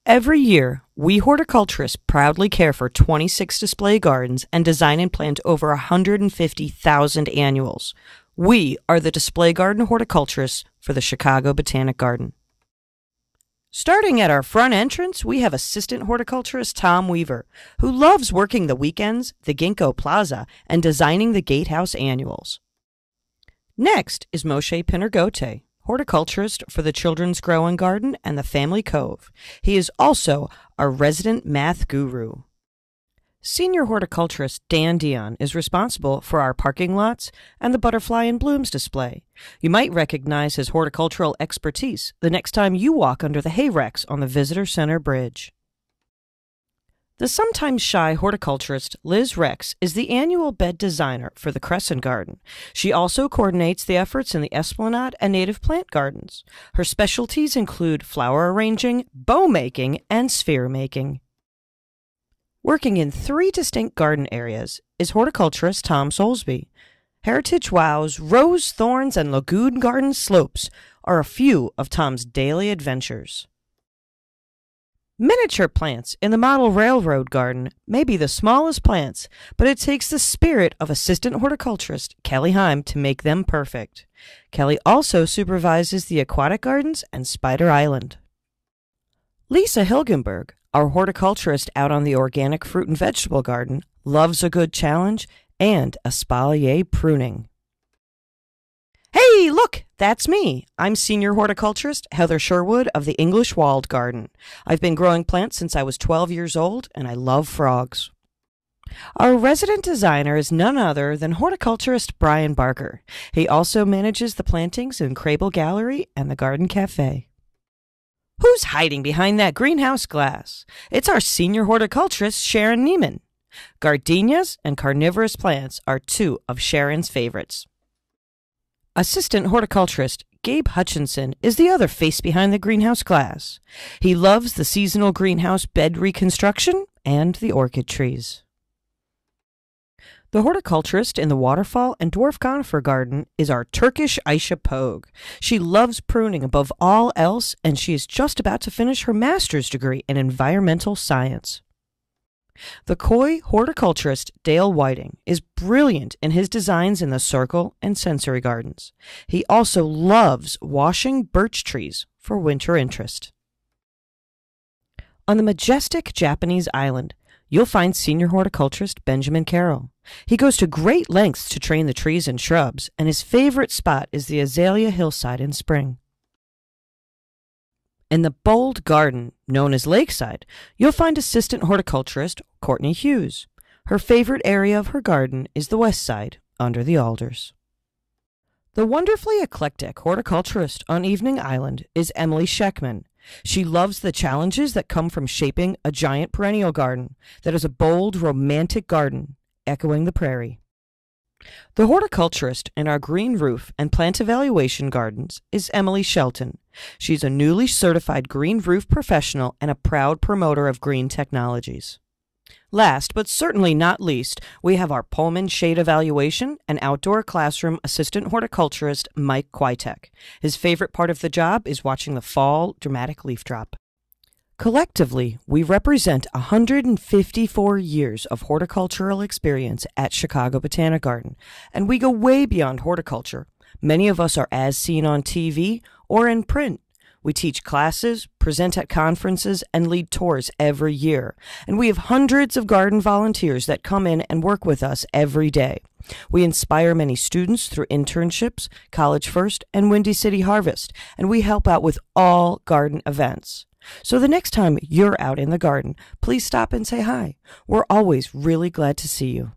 Every year, we horticulturists proudly care for 26 display gardens and design and plant over 150,000 annuals. We are the display garden horticulturists for the Chicago Botanic Garden. Starting at our front entrance, we have assistant horticulturist Tom Weaver, who loves working the weekends, the Ginkgo Plaza, and designing the gatehouse annuals. Next is Moshe Pinergote, horticulturist for the Children's Grow and Garden and the Family Cove. He is also our resident math guru. Senior horticulturist Dan Dion is responsible for our parking lots and the butterfly and blooms display. You might recognize his horticultural expertise the next time you walk under the hay racks on the Visitor Center Bridge. The sometimes shy horticulturist Liz Rex is the annual bed designer for the Crescent Garden. She also coordinates the efforts in the Esplanade and native plant gardens. Her specialties include flower arranging, bow making, and sphere making. Working in 3 distinct garden areas is horticulturist Tom Soulsby. Heritage Wow's Rose, Thorns, and Lagoon Garden slopes are a few of Tom's daily adventures. Miniature plants in the Model Railroad Garden may be the smallest plants, but it takes the spirit of assistant horticulturist Kelly Heim to make them perfect. Kelly also supervises the aquatic gardens and Spider Island. Lisa Hilgenberg, our horticulturist out on the organic fruit and vegetable garden, loves a good challenge and espalier pruning. Hey, look, that's me. I'm senior horticulturist Heather Sherwood of the English Walled Garden. I've been growing plants since I was 12 years old, and I love frogs. Our resident designer is none other than horticulturist Brian Barker. He also manages the plantings in Crable Gallery and the Garden Cafe. Who's hiding behind that greenhouse glass? It's our senior horticulturist, Sharon Neiman. Gardenias and carnivorous plants are 2 of Sharon's favorites. Assistant horticulturist Gabe Hutchinson is the other face behind the greenhouse glass. He loves the seasonal greenhouse bed reconstruction and the orchid trees. The horticulturist in the waterfall and dwarf conifer garden is our Turkish Aisha Pogue. She loves pruning above all else, and she is just about to finish her master's degree in environmental science. The coy horticulturist Dale Whiting is brilliant in his designs in the circle and sensory gardens. He also loves washing birch trees for winter interest. On the majestic Japanese island, you'll find senior horticulturist Benjamin Carroll. He goes to great lengths to train the trees and shrubs, and his favorite spot is the azalea hillside in spring. In the bold garden, known as Lakeside, you'll find assistant horticulturist Courtney Hughes. Her favorite area of her garden is the west side, under the alders. The wonderfully eclectic horticulturist on Evening Island is Emily Scheckman. She loves the challenges that come from shaping a giant perennial garden that is a bold, romantic garden, echoing the prairie. The horticulturist in our green roof and plant evaluation gardens is Emily Shelton. She's a newly certified green roof professional and a proud promoter of green technologies. Last, but certainly not least, we have our Pullman Shade Evaluation and Outdoor Classroom Assistant Horticulturist Mike Kwiatek. His favorite part of the job is watching the fall dramatic leaf drop. Collectively, we represent 154 years of horticultural experience at Chicago Botanic Garden, and we go way beyond horticulture. Many of us are as seen on TV or in print. We teach classes, present at conferences, and lead tours every year. And we have hundreds of garden volunteers that come in and work with us every day. We inspire many students through internships, College First, and Windy City Harvest, and we help out with all garden events. So the next time you're out in the garden, please stop and say hi. We're always really glad to see you.